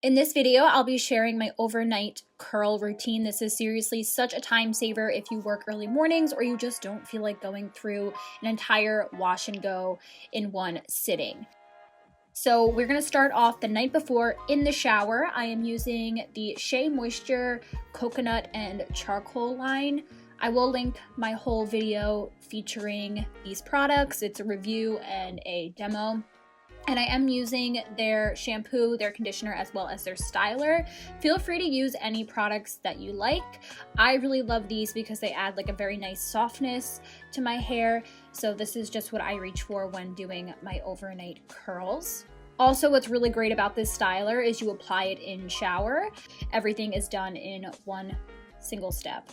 In this video, I'll be sharing my overnight curl routine. This is seriously such a time saver if you work early mornings or you just don't feel like going through an entire wash and go in one sitting. So we're going to start off the night before in the shower. I am using the Shea Moisture Coconut and Charcoal line. I will link my whole video featuring these products. It's a review and a demo. And I am using their shampoo, their conditioner, as well as their styler. Feel free to use any products that you like. I really love these because they add like a very nice softness to my hair. So this is just what I reach for when doing my overnight curls. Also, what's really great about this styler is you apply it in shower. Everything is done in one single step.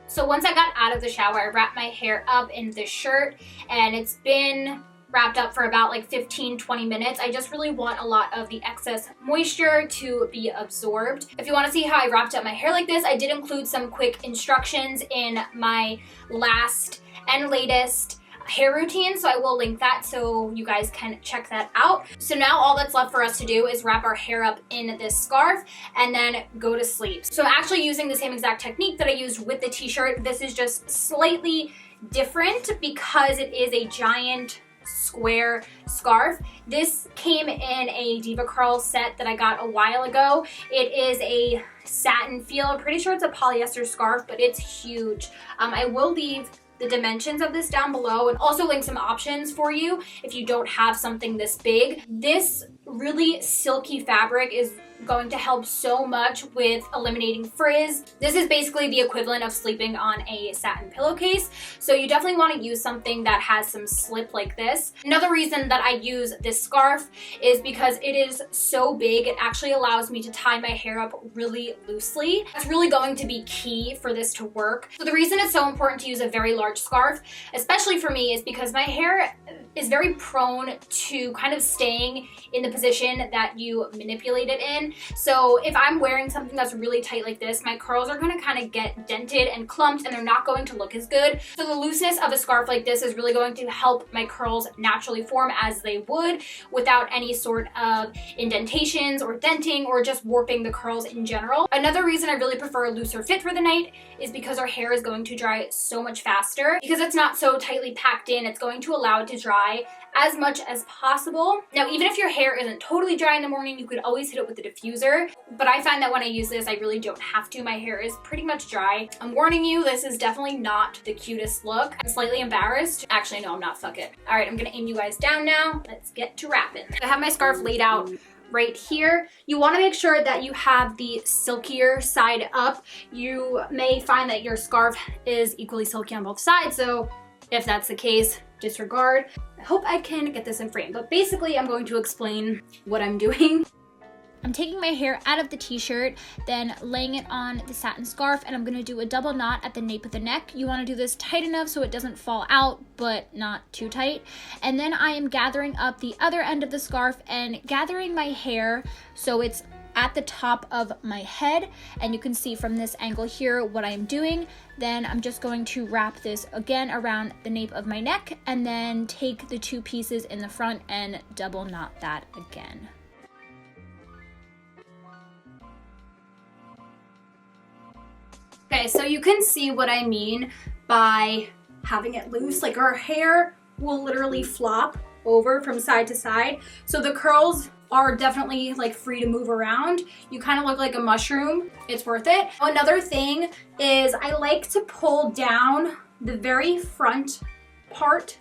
So once I got out of the shower, I wrapped my hair up in this shirt, and it's been wrapped up for about like 15-20 minutes. I just really want a lot of the excess moisture to be absorbed. If you want to see how I wrapped up my hair like this, I did include some quick instructions in my last and latest hair routine, so I will link that so you guys can check that out. So now all that's left for us to do is wrap our hair up in this scarf and then go to sleep. So I'm actually using the same exact technique that I used with the t-shirt. This is just slightly different because it is a giant square scarf. This came in a Diva Curl set that I got a while ago. It is a satin feel. I'm pretty sure it's a polyester scarf, but it's huge. I will leave the dimensions of this down below and also link some options for you if you don't have something this big. This really silky fabric is going to help so much with eliminating frizz. This is basically the equivalent of sleeping on a satin pillowcase, so you definitely want to use something that has some slip like this. Another reason that I use this scarf is because it is so big, it actually allows me to tie my hair up really loosely. That's really going to be key for this to work. So the reason it's so important to use a very large scarf, especially for me, is because my hair is very prone to kind of staying in the position that you manipulate it in. So if I'm wearing something that's really tight like this, my curls are gonna kind of get dented and clumped and they're not going to look as good. So the looseness of a scarf like this is really going to help my curls naturally form as they would without any sort of indentations or denting or just warping the curls in general. Another reason I really prefer a looser fit for the night is because our hair is going to dry so much faster. Because it's not so tightly packed in, it's going to allow it to dry as much as possible. Now, even if your hair isn't totally dry in the morning, you could always hit it with the diffuser. But I find that when I use this, I really don't have to. My hair is pretty much dry. I'm warning you, this is definitely not the cutest look. I'm slightly embarrassed. Actually, no, I'm not. Fuck it. All right, I'm gonna aim you guys down now. Let's get to wrapping. I have my scarf laid out right here. You want to make sure that you have the silkier side up. You may find that your scarf is equally silky on both sides, so if that's the case, disregard. I hope I can get this in frame, but basically I'm going to explain what I'm doing. I'm taking my hair out of the t-shirt, then laying it on the satin scarf, and I'm gonna do a double knot at the nape of the neck. You wanna do this tight enough so it doesn't fall out, but not too tight. And then I am gathering up the other end of the scarf and gathering my hair so it's at the top of my head, and you can see from this angle here what I'm doing. Then I'm just going to wrap this again around the nape of my neck and then take the two pieces in the front and double knot that again. Okay, so you can see what I mean by having it loose. Like, our hair will literally flop over from side to side. So the curls are definitely like free to move around. You kind of look like a mushroom. It's worth it. Another thing is I like to pull down the very front part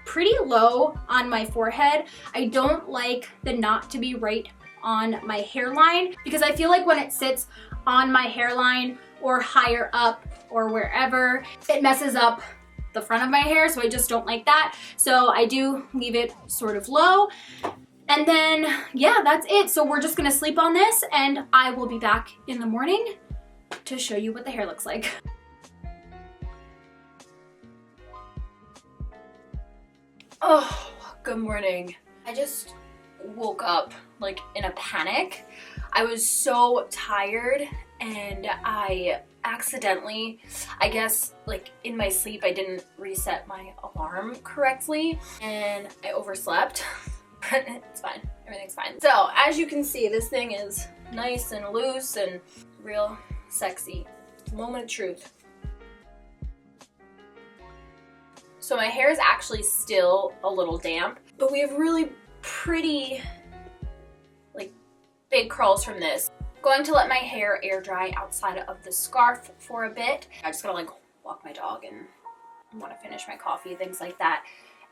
pretty low on my forehead. I don't like the knot to be right on my hairline because I feel like when it sits on my hairline or higher up or wherever, it messes up the front of my hair, so I just don't like that. So I do leave it sort of low. And then, yeah, that's it. So we're just gonna sleep on this and I will be back in the morning to show you what the hair looks like. Oh, good morning. I just woke up like in a panic. I was so tired and I accidentally, I guess, like in my sleep, I didn't reset my alarm correctly and I overslept, but it's fine. Everything's fine. So as you can see, this thing is nice and loose and real sexy. Moment of truth. So my hair is actually still a little damp, but we have really pretty, like, big curls from this. I'm going to let my hair air dry outside of the scarf for a bit. I just gotta like walk my dog and I want to finish my coffee, things like that.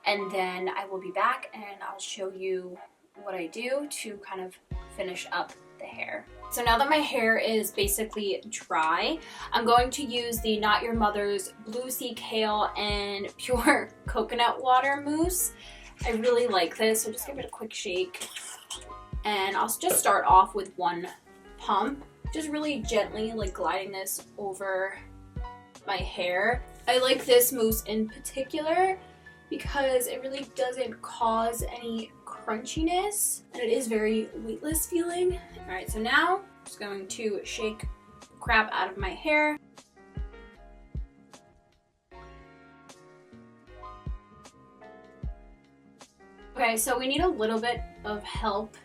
And then I will be back and I'll show you what I do to kind of finish up the hair. So now that my hair is basically dry, I'm going to use the Not Your Mother's Blue Sea Kale and Pure Coconut Water Mousse. I really like this, so just give it a quick shake. And I'll just start off with one pump, just really gently like gliding this over my hair. I like this mousse in particular because it really doesn't cause any crunchiness and it is very weightless feeling. All right, so now I'm just going to shake the crap out of my hair. Okay, so we need a little bit of help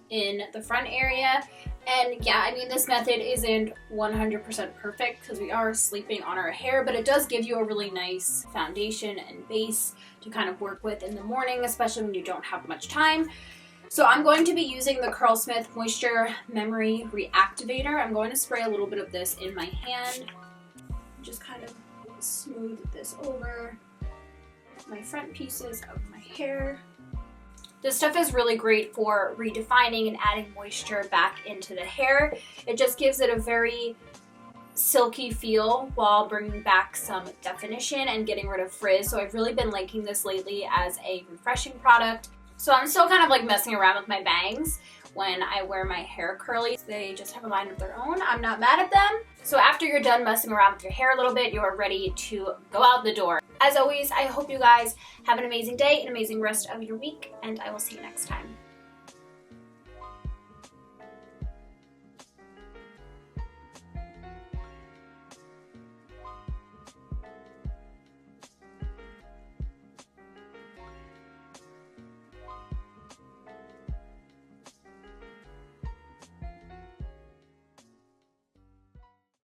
in the front area. And yeah, I mean, this method isn't 100% perfect because we are sleeping on our hair, but it does give you a really nice foundation and base to kind of work with in the morning, especially when you don't have much time. So I'm going to be using the Curlsmith Moisture Memory Reactivator. I'm going to spray a little bit of this in my hand. Just kind of smooth this over my front pieces of my hair. This stuff is really great for redefining and adding moisture back into the hair. It just gives it a very silky feel while bringing back some definition and getting rid of frizz. So I've really been liking this lately as a refreshing product. So I'm still kind of like messing around with my bangs when I wear my hair curly. They just have a mind of their own. I'm not mad at them. So after you're done messing around with your hair a little bit, you are ready to go out the door. As always, I hope you guys have an amazing day, an amazing rest of your week, and I will see you next time.